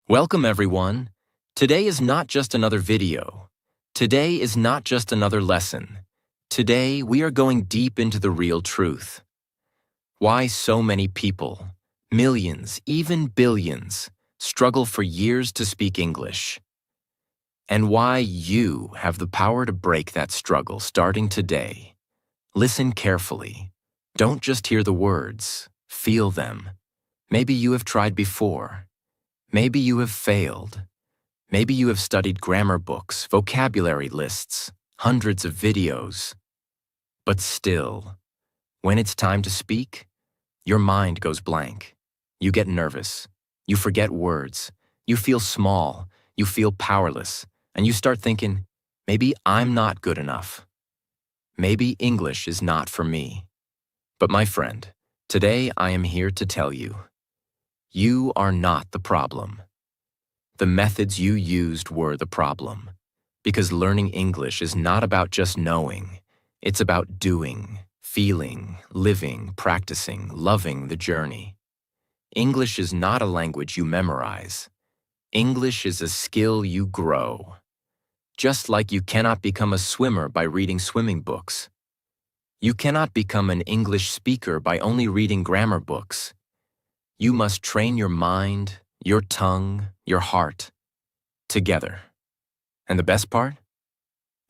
Welcome everyone. Today is not just another video. Today is not just another lesson. Today we are going deep into the real truth. Why so many people, millions, even billions, struggle for years to speak English. And why you have the power to break that struggle starting today. Listen carefully. Don't just hear the words, feel them. Maybe you have tried before. Maybe you have failed. Maybe you have studied grammar books, vocabulary lists, hundreds of videos. But still, when it's time to speak, your mind goes blank. You get nervous. You forget words. You feel small. You feel powerless. And you start thinking, maybe I'm not good enough. Maybe English is not for me. But my friend, today I am here to tell you, you are not the problem. The methods you used were the problem. Because learning English is not about just knowing. It's about doing, feeling, living, practicing, loving the journey. English is not a language you memorize. English is a skill you grow. Just like you cannot become a swimmer by reading swimming books. You cannot become an English speaker by only reading grammar books. You must train your mind, your tongue, your heart, together. And the best part?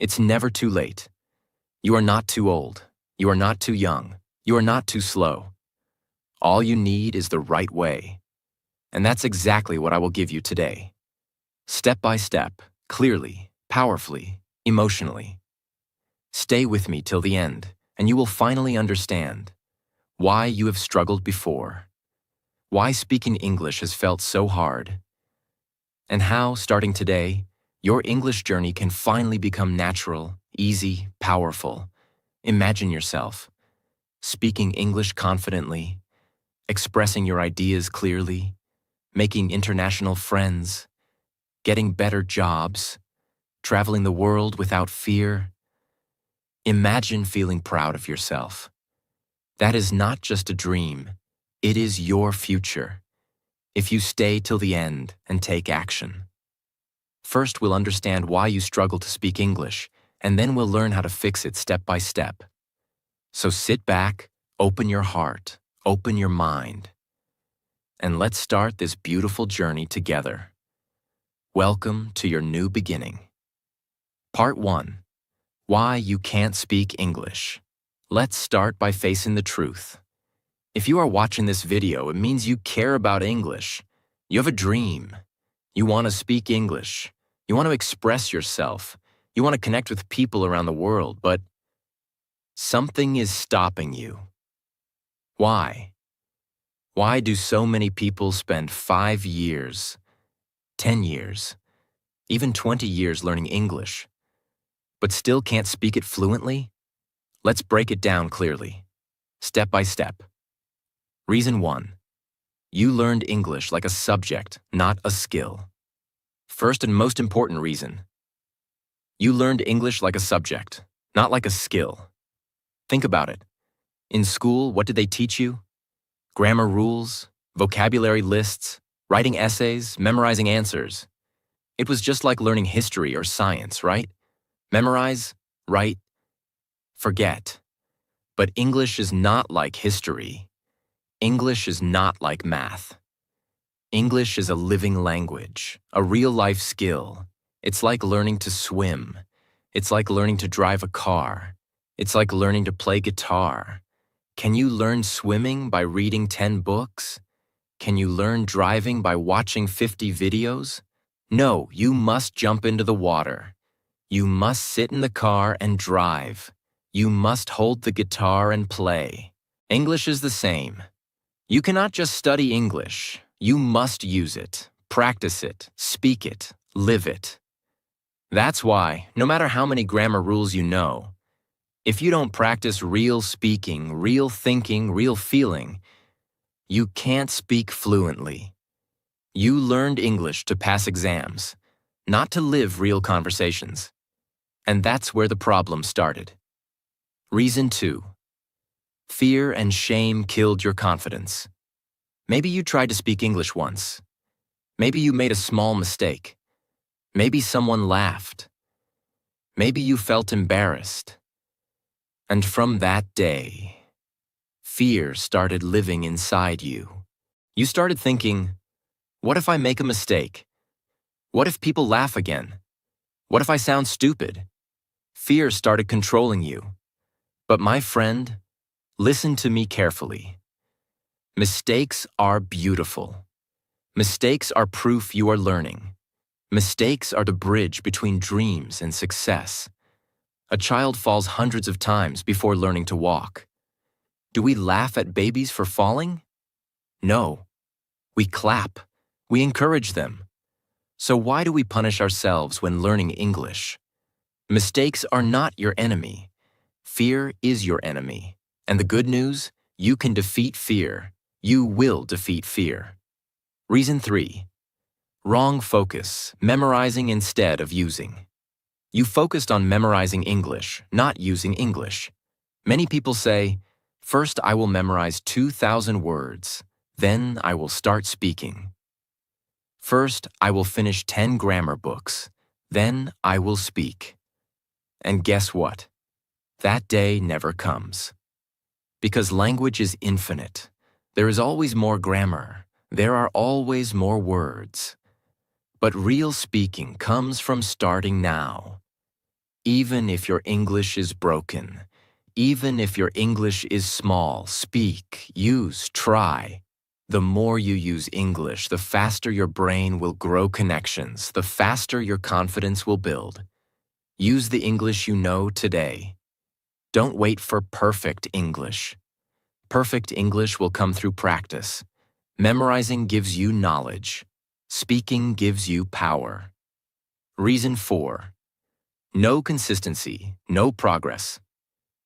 It's never too late. You are not too old. You are not too young. You are not too slow. All you need is the right way. And that's exactly what I will give you today. Step by step, clearly, powerfully, emotionally. Stay with me till the end, and you will finally understand why you have struggled before. Why speaking English has felt so hard, and how, starting today, your English journey can finally become natural, easy, powerful. Imagine yourself speaking English confidently, expressing your ideas clearly, making international friends, getting better jobs, traveling the world without fear. Imagine feeling proud of yourself. That is not just a dream. It is your future, if you stay till the end and take action. First, we'll understand why you struggle to speak English, and then we'll learn how to fix it step by step. So sit back, open your heart, open your mind, and let's start this beautiful journey together. Welcome to your new beginning. Part 1. Why you can't speak English. Let's start by facing the truth. If you are watching this video, it means you care about English. You have a dream. You want to speak English. You want to express yourself. You want to connect with people around the world, but something is stopping you. Why? Why do so many people spend 5 years, 10 years, even 20 years learning English, but still can't speak it fluently? Let's break it down clearly, step by step. Reason 1. You learned English like a subject, not a skill. First and most important reason. You learned English like a subject, not like a skill. Think about it. In school, what did they teach you? Grammar rules, vocabulary lists, writing essays, memorizing answers. It was just like learning history or science, right? Memorize, write, forget. But English is not like history. English is not like math. English is a living language, a real-life skill. It's like learning to swim. It's like learning to drive a car. It's like learning to play guitar. Can you learn swimming by reading 10 books? Can you learn driving by watching 50 videos? No, you must jump into the water. You must sit in the car and drive. You must hold the guitar and play. English is the same. You cannot just study English. You must use it, practice it, speak it, live it. That's why, no matter how many grammar rules you know, if you don't practice real speaking, real thinking, real feeling, you can't speak fluently. You learned English to pass exams, not to live real conversations. And that's where the problem started. Reason 2. Fear and shame killed your confidence. Maybe you tried to speak English once. Maybe you made a small mistake. Maybe someone laughed. Maybe you felt embarrassed. And from that day, fear started living inside you. You started thinking, what if I make a mistake? What if people laugh again? What if I sound stupid? Fear started controlling you. But my friend, listen to me carefully. Mistakes are beautiful. Mistakes are proof you are learning. Mistakes are the bridge between dreams and success. A child falls hundreds of times before learning to walk. Do we laugh at babies for falling? No. We clap. We encourage them. So why do we punish ourselves when learning English? Mistakes are not your enemy. Fear is your enemy. And the good news, you can defeat fear. You will defeat fear. Reason 3. Wrong focus, memorizing instead of using. You focused on memorizing English, not using English. Many people say, first I will memorize 2,000 words, then I will start speaking. First, I will finish 10 grammar books, then I will speak. And guess what? That day never comes. Because language is infinite. There is always more grammar. There are always more words. But real speaking comes from starting now. Even if your English is broken, even if your English is small, speak, use, try. The more you use English, the faster your brain will grow connections, the faster your confidence will build. Use the English you know today. Don't wait for perfect English. Perfect English will come through practice. Memorizing gives you knowledge. Speaking gives you power. Reason 4. No consistency, no progress.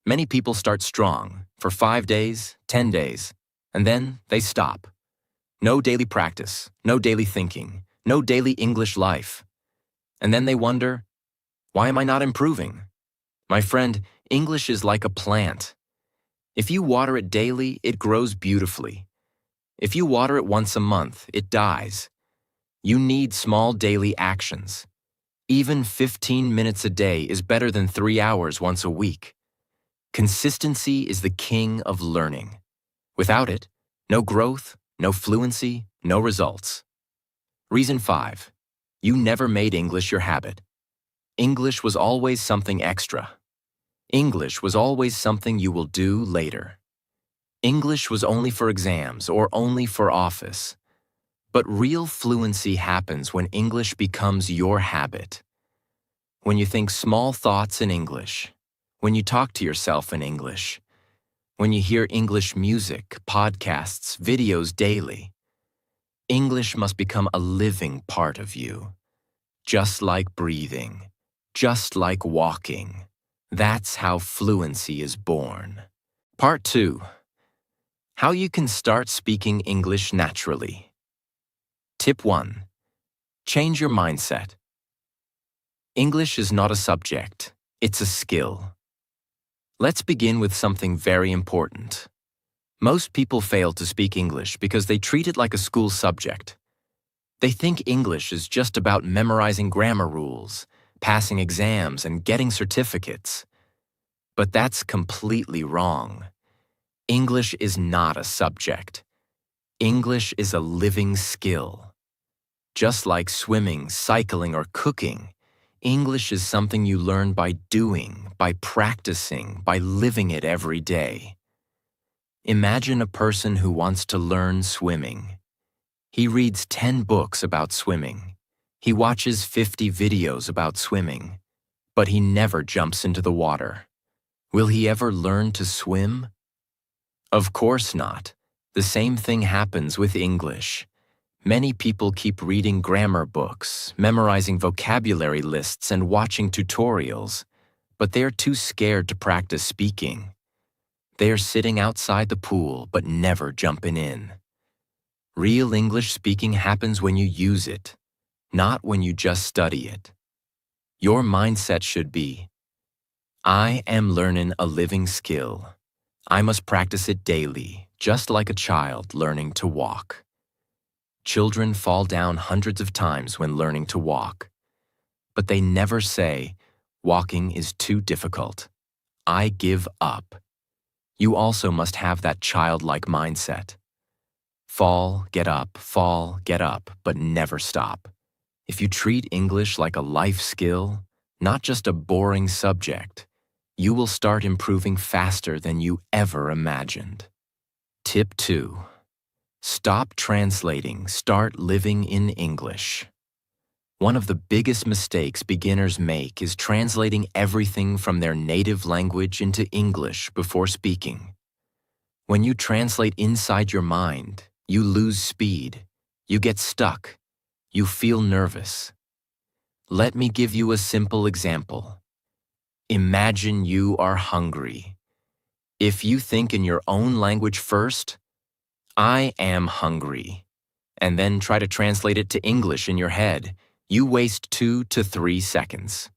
Many people start strong for 5 days, 10 days, and then they stop. No daily practice, no daily thinking, no daily English life. And then they wonder, why am I not improving? My friend, English is like a plant. If you water it daily, it grows beautifully. If you water it once a month, it dies. You need small daily actions. Even 15 minutes a day is better than 3 hours once a week. Consistency is the king of learning. Without it, no growth, no fluency, no results. Reason 5. You never made English your habit. English was always something extra. English was always something you will do later. English was only for exams or only for office. But real fluency happens when English becomes your habit. When you think small thoughts in English, when you talk to yourself in English, when you hear English music, podcasts, videos daily. English must become a living part of you. Just like breathing, just like walking. That's how fluency is born. Part 2. How you can start speaking English naturally. Tip 1. Change your mindset. English is not a subject, it's a skill. Let's begin with something very important. Most people fail to speak English because they treat it like a school subject. They think English is just about memorizing grammar rules, passing exams, and getting certificates. But that's completely wrong. English is not a subject. English is a living skill. Just like swimming, cycling, or cooking, English is something you learn by doing, by practicing, by living it every day. Imagine a person who wants to learn swimming. He reads 10 books about swimming. He watches 50 videos about swimming, but he never jumps into the water. Will he ever learn to swim? Of course not. The same thing happens with English. Many people keep reading grammar books, memorizing vocabulary lists, and watching tutorials, but they are too scared to practice speaking. They are sitting outside the pool but never jumping in. Real English speaking happens when you use it, not when you just study it. Your mindset should be, I am learning a living skill. I must practice it daily, just like a child learning to walk. Children fall down hundreds of times when learning to walk. But they never say, "Walking is too difficult. I give up." You also must have that childlike mindset. Fall, get up, but never stop. If you treat English like a life skill, not just a boring subject, you will start improving faster than you ever imagined. Tip 2. Stop translating, start living in English. One of the biggest mistakes beginners make is translating everything from their native language into English before speaking. When you translate inside your mind, you lose speed, you get stuck, you feel nervous. Let me give you a simple example. Imagine you are hungry. If you think in your own language first, "I am hungry," and then try to translate it to English in your head, you waste 2 to 3 seconds.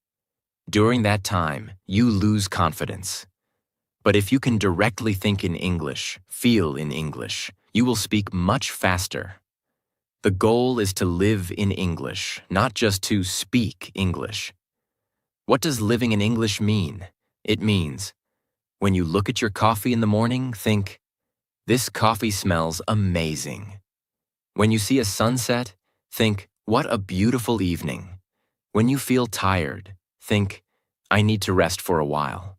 During that time, you lose confidence. But if you can directly think in English, feel in English, you will speak much faster. The goal is to live in English, not just to speak English. What does living in English mean? It means, when you look at your coffee in the morning, think, "This coffee smells amazing." When you see a sunset, think, "What a beautiful evening." When you feel tired, think, "I need to rest for a while."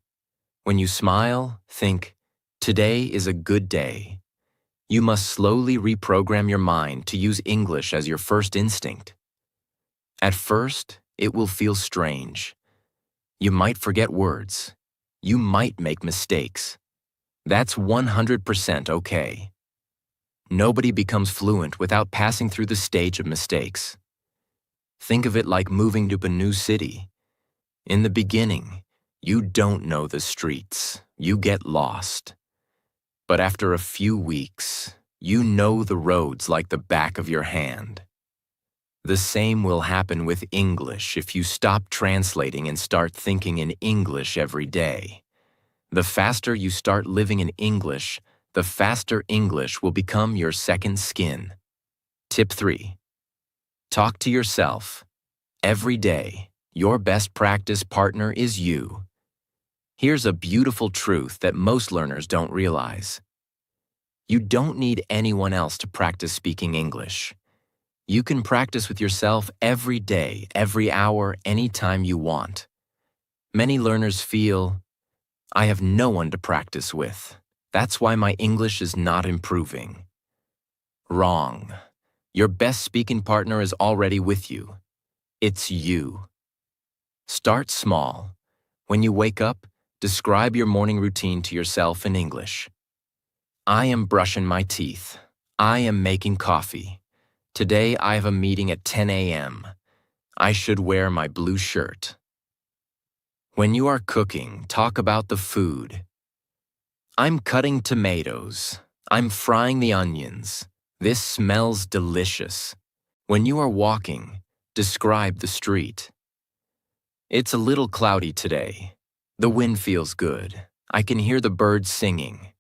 When you smile, think, "Today is a good day." You must slowly reprogram your mind to use English as your first instinct. At first, it will feel strange. You might forget words. You might make mistakes. That's 100% okay. Nobody becomes fluent without passing through the stage of mistakes. Think of it like moving to a new city. In the beginning, you don't know the streets. You get lost. But after a few weeks, you know the roads like the back of your hand. The same will happen with English if you stop translating and start thinking in English every day. The faster you start living in English, the faster English will become your second skin. Tip 3. Talk to yourself. Every day, your best practice partner is you. Here's a beautiful truth that most learners don't realize. You don't need anyone else to practice speaking English. You can practice with yourself every day, every hour, anytime you want. Many learners feel, "I have no one to practice with. That's why my English is not improving." Wrong. Your best speaking partner is already with you. It's you. Start small. When you wake up, describe your morning routine to yourself in English. "I am brushing my teeth. I am making coffee. Today I have a meeting at 10 a.m. I should wear my blue shirt." When you are cooking, talk about the food. "I'm cutting tomatoes. I'm frying the onions. This smells delicious." When you are walking, describe the street. "It's a little cloudy today. The wind feels good. I can hear the birds singing."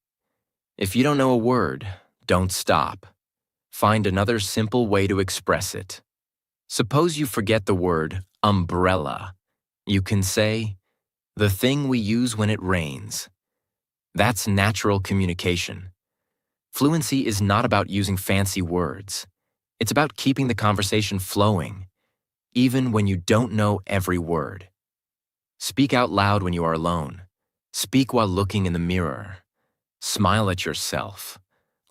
If you don't know a word, don't stop. Find another simple way to express it. Suppose you forget the word umbrella. You can say, "The thing we use when it rains." That's natural communication. Fluency is not about using fancy words. It's about keeping the conversation flowing, even when you don't know every word. Speak out loud when you are alone. Speak while looking in the mirror. Smile at yourself.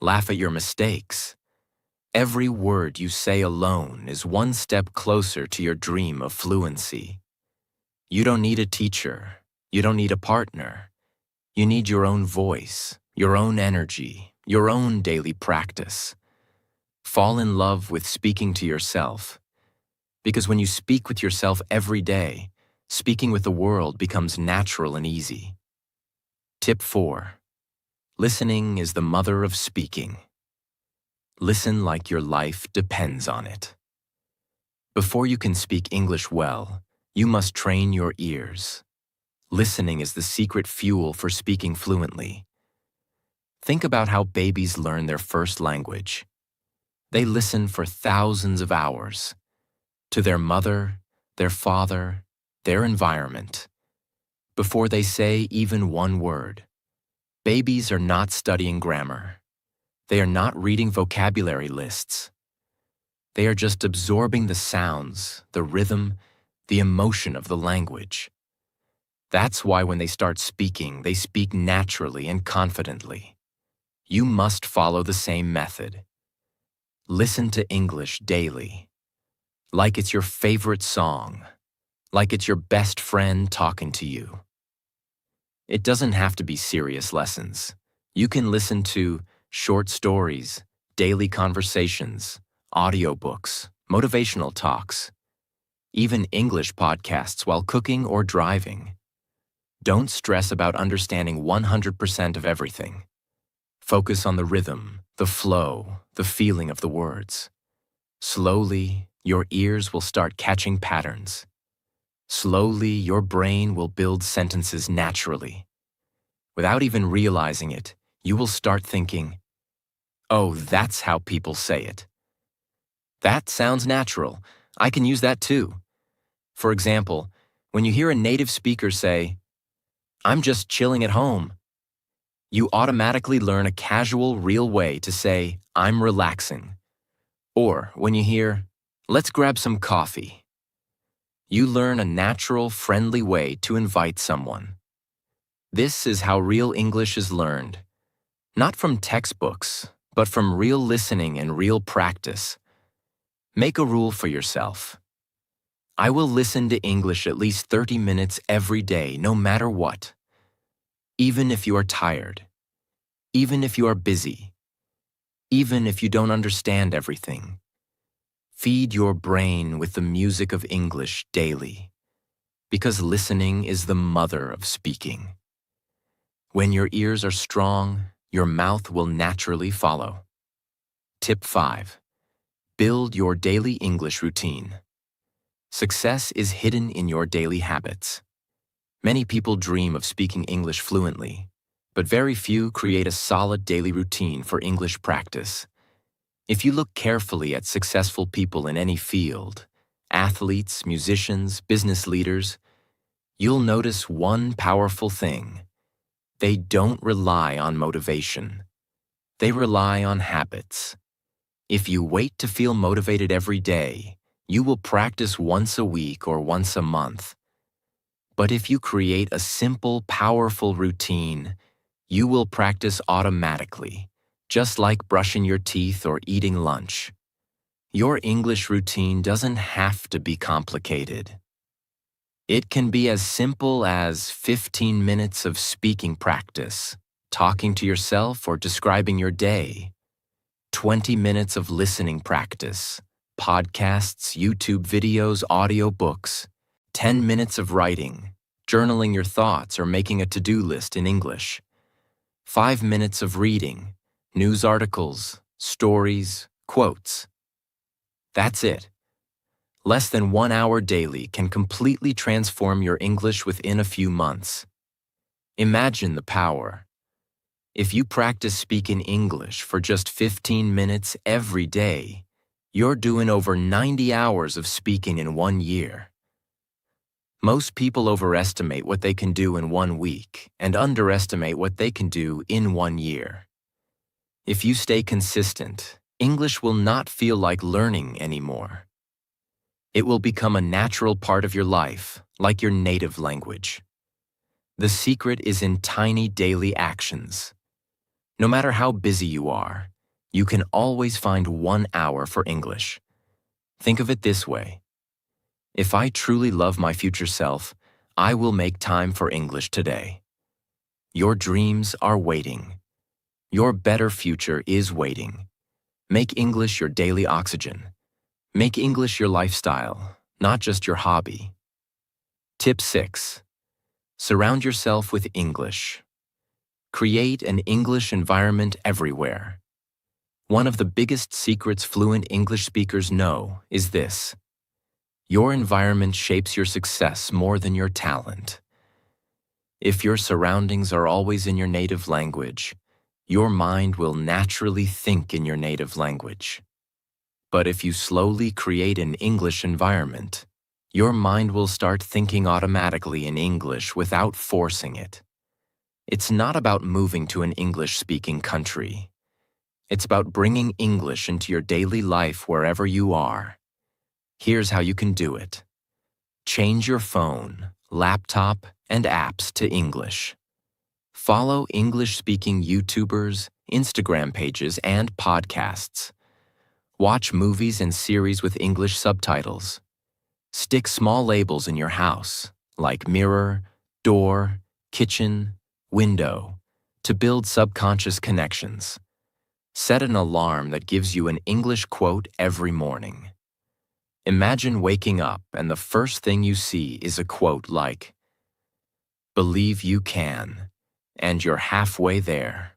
Laugh at your mistakes. Every word you say alone is one step closer to your dream of fluency. You don't need a teacher. You don't need a partner. You need your own voice, your own energy, your own daily practice. Fall in love with speaking to yourself. Because when you speak with yourself every day, speaking with the world becomes natural and easy. Tip 4. Listening is the mother of speaking. Listen like your life depends on it. Before you can speak English well, you must train your ears. Listening is the secret fuel for speaking fluently. Think about how babies learn their first language. They listen for thousands of hours to their mother, their father, their environment, before they say even one word. Babies are not studying grammar. They are not reading vocabulary lists. They are just absorbing the sounds, the rhythm, the emotion of the language. That's why when they start speaking, they speak naturally and confidently. You must follow the same method. Listen to English daily, like it's your favorite song, like it's your best friend talking to you. It doesn't have to be serious lessons. You can listen to short stories, daily conversations, audiobooks, motivational talks, even English podcasts while cooking or driving. Don't stress about understanding 100% of everything. Focus on the rhythm, the flow, the feeling of the words. Slowly, your ears will start catching patterns. Slowly, your brain will build sentences naturally. Without even realizing it, you will start thinking, "Oh, that's how people say it. That sounds natural. I can use that too." For example, when you hear a native speaker say, "I'm just chilling at home," you automatically learn a casual, real way to say, "I'm relaxing." Or when you hear, "Let's grab some coffee," you learn a natural, friendly way to invite someone. This is how real English is learned, not from textbooks, but from real listening and real practice. Make a rule for yourself. I will listen to English at least 30 minutes every day, no matter what. Even if you are tired, even if you are busy, even if you don't understand everything. Feed your brain with the music of English daily, because listening is the mother of speaking. When your ears are strong, your mouth will naturally follow. Tip 5. Build your daily English routine. Success is hidden in your daily habits. Many people dream of speaking English fluently, but very few create a solid daily routine for English practice. If you look carefully at successful people in any field, athletes, musicians, business leaders, you'll notice one powerful thing. They don't rely on motivation. They rely on habits. If you wait to feel motivated every day, you will practice once a week or once a month. But if you create a simple, powerful routine, you will practice automatically, just like brushing your teeth or eating lunch. Your English routine doesn't have to be complicated. It can be as simple as 15 minutes of speaking practice, talking to yourself or describing your day, 20 minutes of listening practice, podcasts, YouTube videos, audiobooks, 10 minutes of writing, journaling your thoughts or making a to-do list in English, 5 minutes of reading, news articles, stories, quotes. That's it. Less than 1 hour daily can completely transform your English within a few months. Imagine the power. If you practice speaking English for just 15 minutes every day, you're doing over 90 hours of speaking in 1 year. Most people overestimate what they can do in 1 week and underestimate what they can do in 1 year. If you stay consistent, English will not feel like learning anymore. It will become a natural part of your life, like your native language. The secret is in tiny daily actions. No matter how busy you are, you can always find 1 hour for English. Think of it this way. If I truly love my future self, I will make time for English today. Your dreams are waiting. Your better future is waiting. Make English your daily oxygen. Make English your lifestyle, not just your hobby. Tip 6. Surround yourself with English. Create an English environment everywhere. One of the biggest secrets fluent English speakers know is this. Your environment shapes your success more than your talent. If your surroundings are always in your native language, your mind will naturally think in your native language. But if you slowly create an English environment, your mind will start thinking automatically in English without forcing it. It's not about moving to an English-speaking country. It's about bringing English into your daily life wherever you are. Here's how you can do it. Change your phone, laptop, and apps to English. Follow English-speaking YouTubers, Instagram pages, and podcasts. Watch movies and series with English subtitles. Stick small labels in your house, like mirror, door, kitchen, window, to build subconscious connections. Set an alarm that gives you an English quote every morning. Imagine waking up and the first thing you see is a quote like, "Believe you can, and you're halfway there."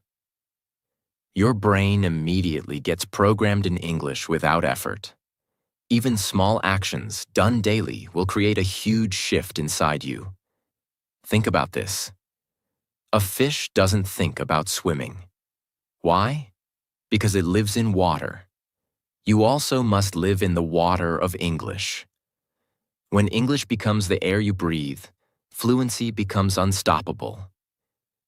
Your brain immediately gets programmed in English without effort. Even small actions done daily will create a huge shift inside you. Think about this. A fish doesn't think about swimming. Why? Because it lives in water. You also must live in the water of English. When English becomes the air you breathe, fluency becomes unstoppable.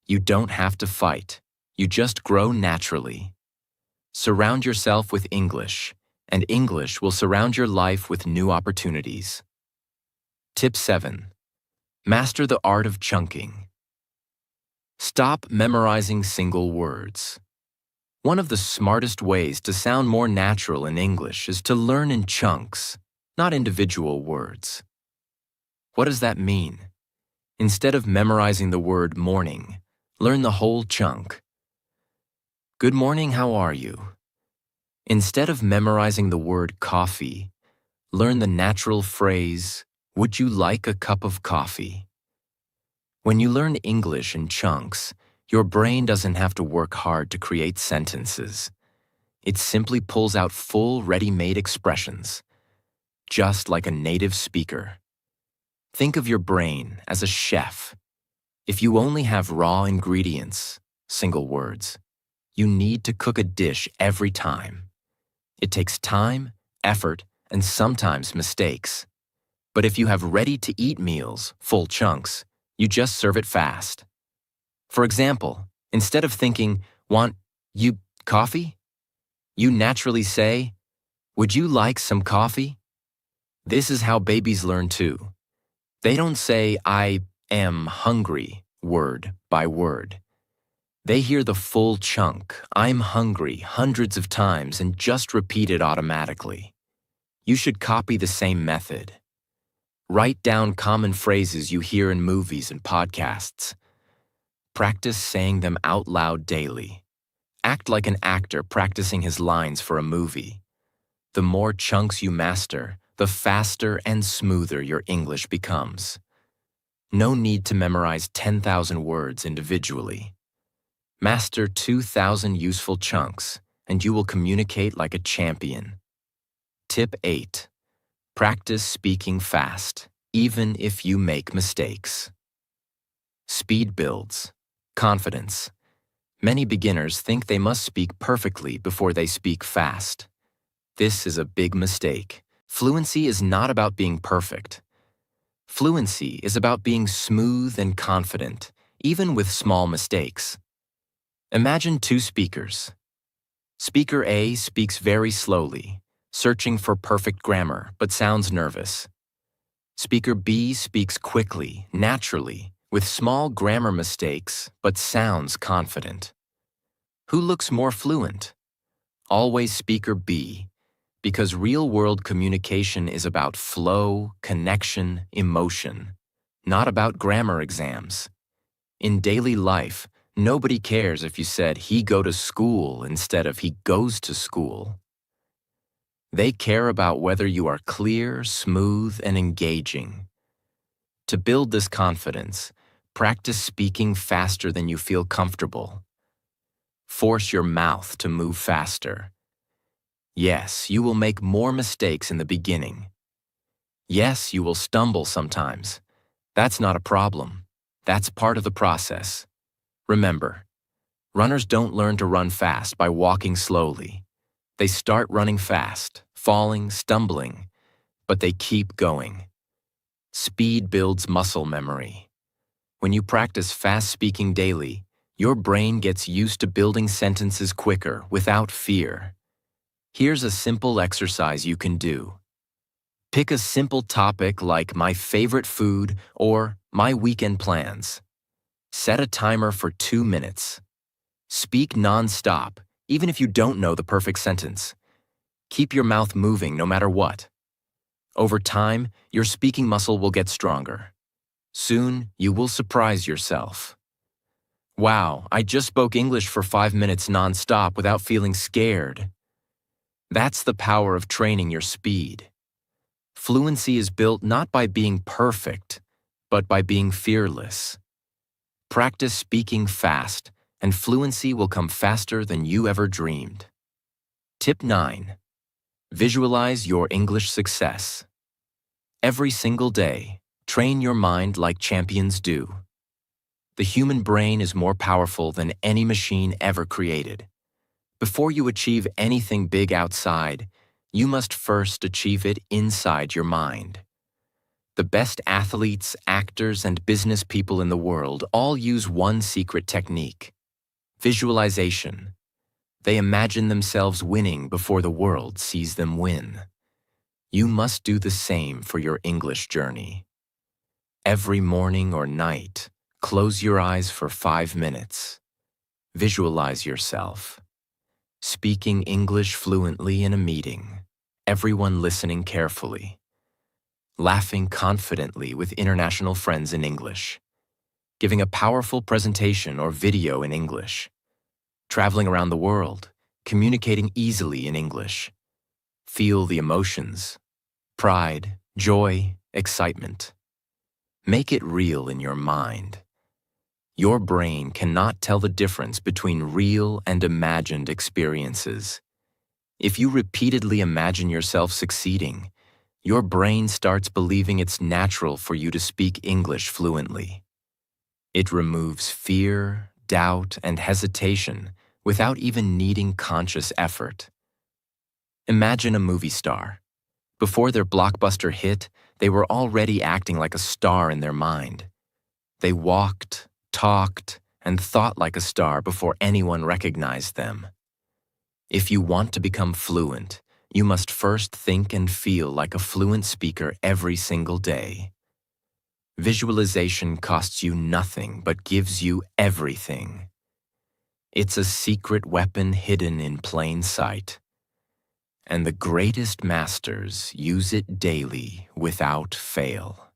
You don't have to fight. You just grow naturally. Surround yourself with English, and English will surround your life with new opportunities. Tip 7. Master the art of chunking. Stop memorizing single words. One of the smartest ways to sound more natural in English is to learn in chunks, not individual words. What does that mean? Instead of memorizing the word morning, learn the whole chunk. Good morning, how are you? Instead of memorizing the word coffee, learn the natural phrase, would you like a cup of coffee? When you learn English in chunks, your brain doesn't have to work hard to create sentences. It simply pulls out full, ready-made expressions, just like a native speaker. Think of your brain as a chef. If you only have raw ingredients, single words, you need to cook a dish every time. It takes time, effort, and sometimes mistakes. But if you have ready-to-eat meals, full chunks, you just serve it fast. For example, instead of thinking, want you coffee? You naturally say, would you like some coffee? This is how babies learn too. They don't say, I am hungry, word by word. They hear the full chunk, I'm hungry, hundreds of times and just repeat it automatically. You should copy the same method. Write down common phrases you hear in movies and podcasts. Practice saying them out loud daily. Act like an actor practicing his lines for a movie. The more chunks you master, the faster and smoother your English becomes. No need to memorize 10,000 words individually. Master 2,000 useful chunks, and you will communicate like a champion. Tip 8. Practice speaking fast, even if you make mistakes. Speed builds confidence. Many beginners think they must speak perfectly before they speak fast. This is a big mistake. Fluency is not about being perfect. Fluency is about being smooth and confident, even with small mistakes. Imagine two speakers. Speaker A speaks very slowly, searching for perfect grammar, but sounds nervous. Speaker B speaks quickly, naturally, with small grammar mistakes, but sounds confident. Who looks more fluent? Always speaker B, because real-world communication is about flow, connection, emotion, not about grammar exams. In daily life, nobody cares if you said he go to school instead of he goes to school. They care about whether you are clear, smooth, and engaging. To build this confidence, practice speaking faster than you feel comfortable. Force your mouth to move faster. Yes, you will make more mistakes in the beginning. Yes, you will stumble sometimes. That's not a problem. That's part of the process. Remember, runners don't learn to run fast by walking slowly. They start running fast, falling, stumbling, but they keep going. Speed builds muscle memory. When you practice fast speaking daily, your brain gets used to building sentences quicker, without fear. Here's a simple exercise you can do. Pick a simple topic like my favorite food or my weekend plans. Set a timer for 2 minutes. Speak non-stop, even if you don't know the perfect sentence. Keep your mouth moving no matter what. Over time, your speaking muscle will get stronger. Soon, you will surprise yourself. Wow, I just spoke English for 5 minutes non-stop without feeling scared. That's the power of training your speed. Fluency is built not by being perfect, but by being fearless. Practice speaking fast, and fluency will come faster than you ever dreamed. Tip 9. Visualize your English success. Every single day, train your mind like champions do. The human brain is more powerful than any machine ever created. Before you achieve anything big outside, you must first achieve it inside your mind. The best athletes, actors, and business people in the world all use one secret technique: visualization. They imagine themselves winning before the world sees them win. You must do the same for your English journey. Every morning or night, close your eyes for 5 minutes. Visualize yourself speaking English fluently in a meeting, everyone listening carefully, laughing confidently with international friends in English, giving a powerful presentation or video in English, traveling around the world, communicating easily in English. Feel the emotions: pride, joy, excitement. Make it real in your mind. Your brain cannot tell the difference between real and imagined experiences. If you repeatedly imagine yourself succeeding, your brain starts believing it's natural for you to speak English fluently. It removes fear, doubt, and hesitation without even needing conscious effort. Imagine a movie star. Before their blockbuster hit, they were already acting like a star in their mind. They walked, talked, and thought like a star before anyone recognized them. If you want to become fluent, you must first think and feel like a fluent speaker every single day. Visualization costs you nothing but gives you everything. It's a secret weapon hidden in plain sight. And the greatest masters use it daily without fail.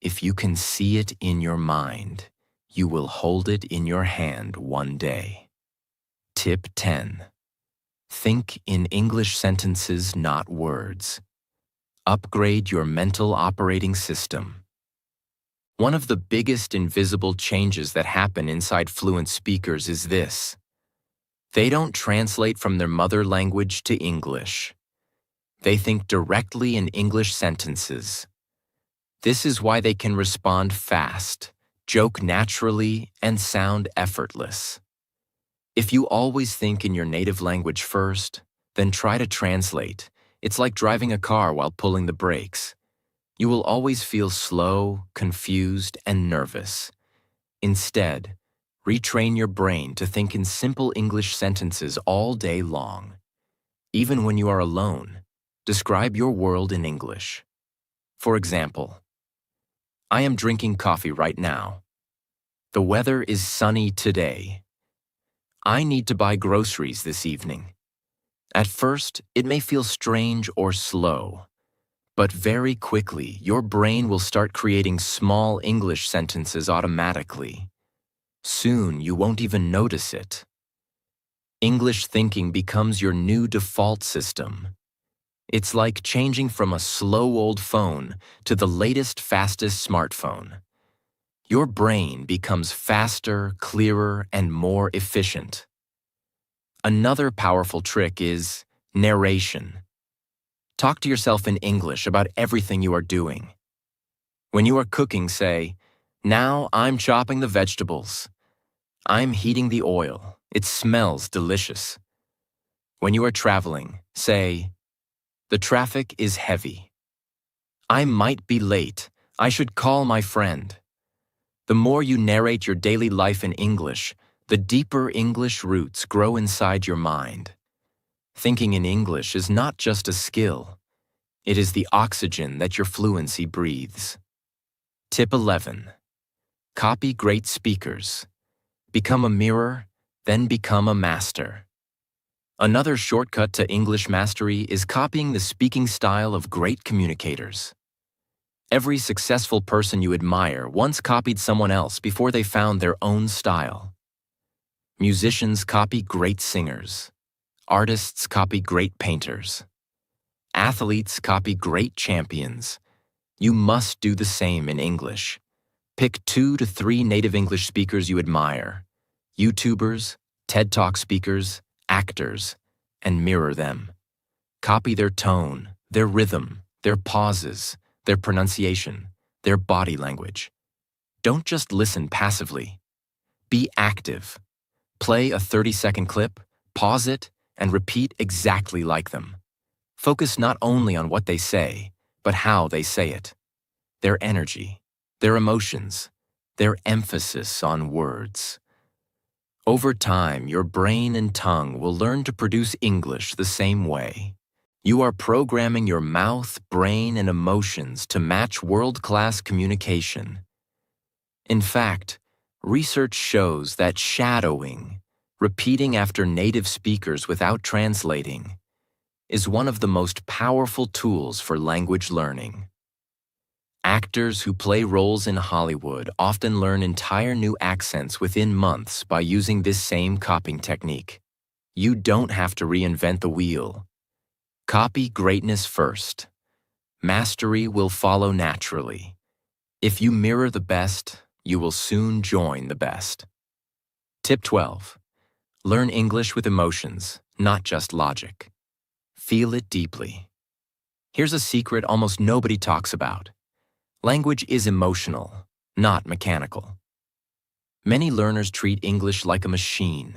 If you can see it in your mind, you will hold it in your hand one day. Tip 10. Think in English sentences, not words. Upgrade your mental operating system. One of the biggest invisible changes that happen inside fluent speakers is this: they don't translate from their mother language to English. They think directly in English sentences. This is why they can respond fast, joke naturally, and sound effortless. If you always think in your native language first, then try to translate. It's like driving a car while pulling the brakes. You will always feel slow, confused, and nervous. Instead, retrain your brain to think in simple English sentences all day long. Even when you are alone, describe your world in English. For example, I am drinking coffee right now. The weather is sunny today. I need to buy groceries this evening. At first, it may feel strange or slow, but very quickly, your brain will start creating small English sentences automatically. Soon, you won't even notice it. English thinking becomes your new default system. It's like changing from a slow old phone to the latest, fastest smartphone. Your brain becomes faster, clearer, and more efficient. Another powerful trick is narration. Talk to yourself in English about everything you are doing. When you are cooking, say, "Now I'm chopping the vegetables. I'm heating the oil. It smells delicious." When you are traveling, say, The traffic is heavy. I might be late. I should call my friend. The more you narrate your daily life in English, the deeper English roots grow inside your mind. Thinking in English is not just a skill. It is the oxygen that your fluency breathes. Tip 11. Copy great speakers. Become a mirror, then become a master. Another shortcut to English mastery is copying the speaking style of great communicators. Every successful person you admire once copied someone else before they found their own style. Musicians copy great singers. Artists copy great painters. Athletes copy great champions. You must do the same in English. Pick 2 to 3 native English speakers you admire, YouTubers, TED Talk speakers, actors, and mirror them. Copy their tone, their rhythm, their pauses, their pronunciation, their body language. Don't just listen passively. Be active. Play a 30-second clip, pause it, and repeat exactly like them. Focus not only on what they say, but how they say it. Their energy, their emotions, their emphasis on words. Over time, your brain and tongue will learn to produce English the same way. You are programming your mouth, brain, and emotions to match world-class communication. In fact, research shows that shadowing, repeating after native speakers without translating, is one of the most powerful tools for language learning. Actors who play roles in Hollywood often learn entire new accents within months by using this same copying technique. You don't have to reinvent the wheel. Copy greatness first. Mastery will follow naturally. If you mirror the best, you will soon join the best. Tip 12. Learn English with emotions, not just logic. Feel it deeply. Here's a secret almost nobody talks about. Language is emotional, not mechanical. Many learners treat English like a machine.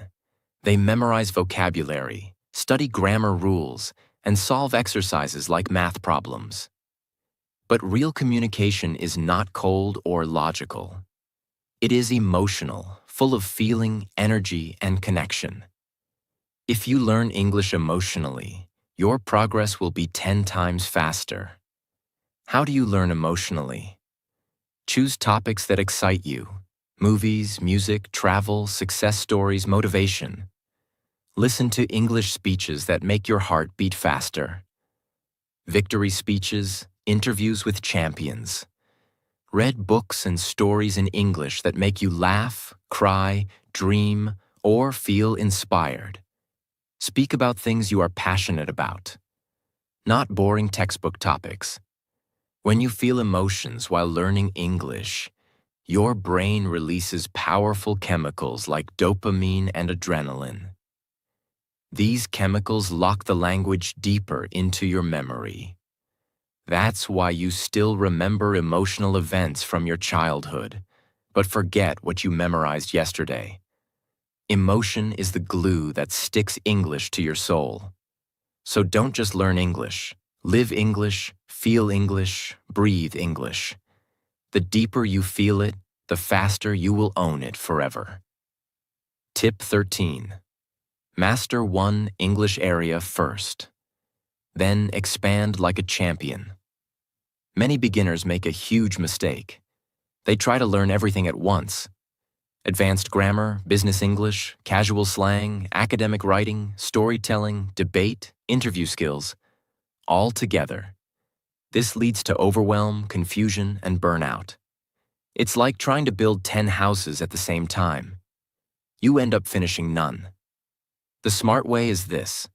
They memorize vocabulary, study grammar rules, and solve exercises like math problems. But real communication is not cold or logical. It is emotional, full of feeling, energy, and connection. If you learn English emotionally, your progress will be 10 times faster. How do you learn emotionally? Choose topics that excite you: movies, music, travel, success stories, motivation. Listen to English speeches that make your heart beat faster. Victory speeches, interviews with champions. Read books and stories in English that make you laugh, cry, dream, or feel inspired. Speak about things you are passionate about, not boring textbook topics. When you feel emotions while learning English, your brain releases powerful chemicals like dopamine and adrenaline. These chemicals lock the language deeper into your memory. That's why you still remember emotional events from your childhood, but forget what you memorized yesterday. Emotion is the glue that sticks English to your soul. So don't just learn English. Live English, feel English, breathe English. The deeper you feel it, the faster you will own it forever. Tip 13. Master one English area first. Then expand like a champion. Many beginners make a huge mistake. They try to learn everything at once. Advanced grammar, business English, casual slang, academic writing, storytelling, debate, interview skills, all together. This leads to overwhelm, confusion, and burnout. It's like trying to build 10 houses at the same time. You end up finishing none. The smart way is this: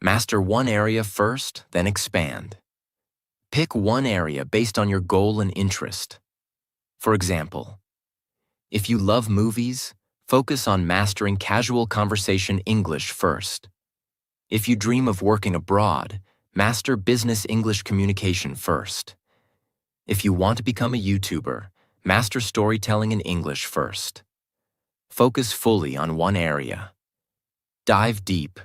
master one area first, then expand. Pick one area based on your goal and interest. For example, if you love movies, focus on mastering casual conversation English first. If you dream of working abroad, master business English communication first. If you want to become a YouTuber, master storytelling in English first. Focus fully on one area. Dive deep.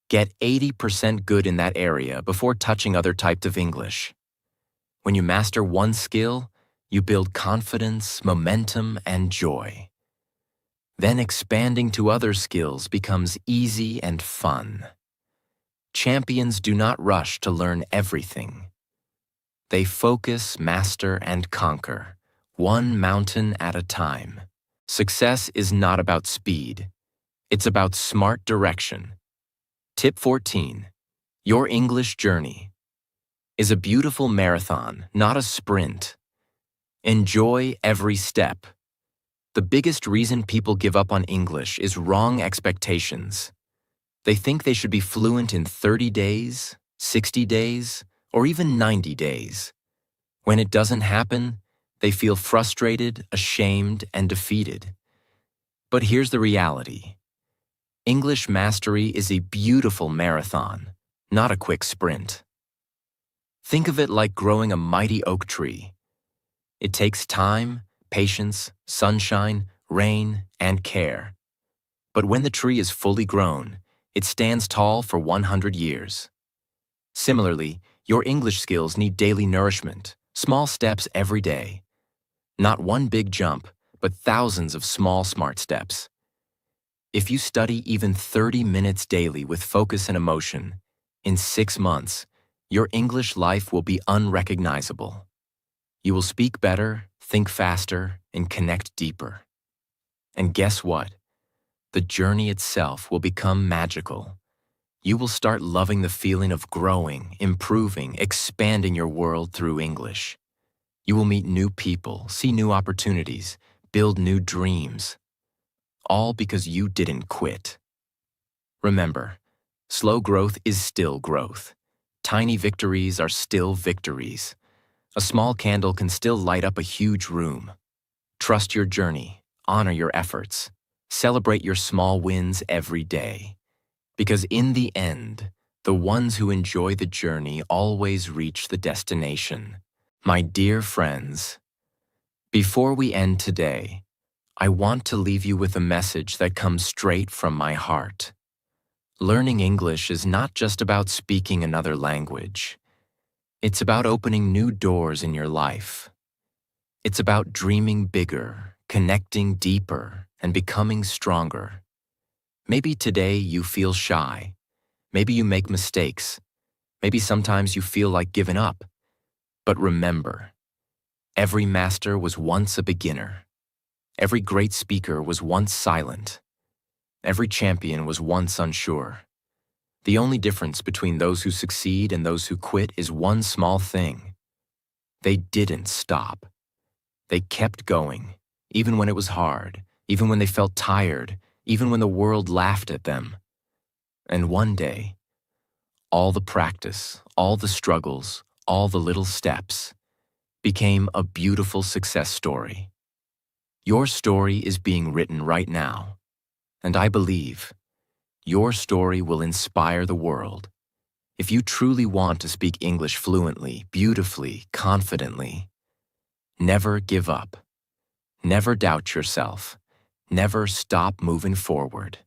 Get 80% good in that area before touching other types of English. When you master one skill, you build confidence, momentum, and joy. Then expanding to other skills becomes easy and fun. Champions do not rush to learn everything. They focus, master, and conquer, one mountain at a time. Success is not about speed. It's about smart direction. Tip 14. Your English journey is a beautiful marathon, not a sprint. Enjoy every step. The biggest reason people give up on English is wrong expectations. They think they should be fluent in 30 days, 60 days, or even 90 days. When it doesn't happen, they feel frustrated, ashamed, and defeated. But here's the reality. English mastery is a beautiful marathon, not a quick sprint. Think of it like growing a mighty oak tree. It takes time, patience, sunshine, rain, and care. But when the tree is fully grown, it stands tall for 100 years. Similarly, your English skills need daily nourishment, small steps every day. Not one big jump, but thousands of small, smart steps. If you study even 30 minutes daily with focus and emotion, in 6 months, your English life will be unrecognizable. You will speak better, think faster, and connect deeper. And guess what? The journey itself will become magical. You will start loving the feeling of growing, improving, expanding your world through English. You will meet new people, see new opportunities, build new dreams. All because you didn't quit. Remember, slow growth is still growth. Tiny victories are still victories. A small candle can still light up a huge room. Trust your journey, honor your efforts, celebrate your small wins every day. Because in the end, the ones who enjoy the journey always reach the destination. My dear friends, before we end today, I want to leave you with a message that comes straight from my heart. Learning English is not just about speaking another language. It's about opening new doors in your life. It's about dreaming bigger, connecting deeper, and becoming stronger. Maybe today you feel shy. Maybe you make mistakes. Maybe sometimes you feel like giving up. But remember, every master was once a beginner. Every great speaker was once silent. Every champion was once unsure. The only difference between those who succeed and those who quit is one small thing. They didn't stop. They kept going, even when it was hard, even when they felt tired, even when the world laughed at them. And one day, all the practice, all the struggles, all the little steps became a beautiful success story. Your story is being written right now, and I believe your story will inspire the world. If you truly want to speak English fluently, beautifully, confidently, never give up. Never doubt yourself. Never stop moving forward.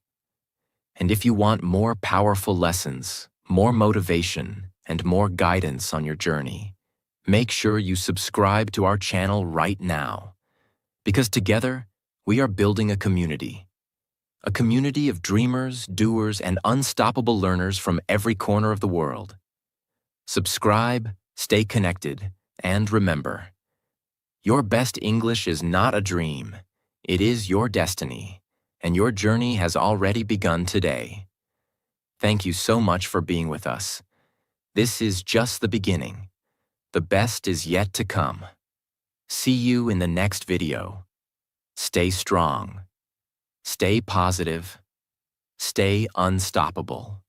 And if you want more powerful lessons, more motivation, and more guidance on your journey, make sure you subscribe to our channel right now. Because together, we are building a community of dreamers, doers, and unstoppable learners from every corner of the world. Subscribe, stay connected, and remember, your best English is not a dream. It is your destiny, and your journey has already begun today. Thank you so much for being with us. This is just the beginning. The best is yet to come. See you in the next video. Stay strong. Stay positive. Stay unstoppable.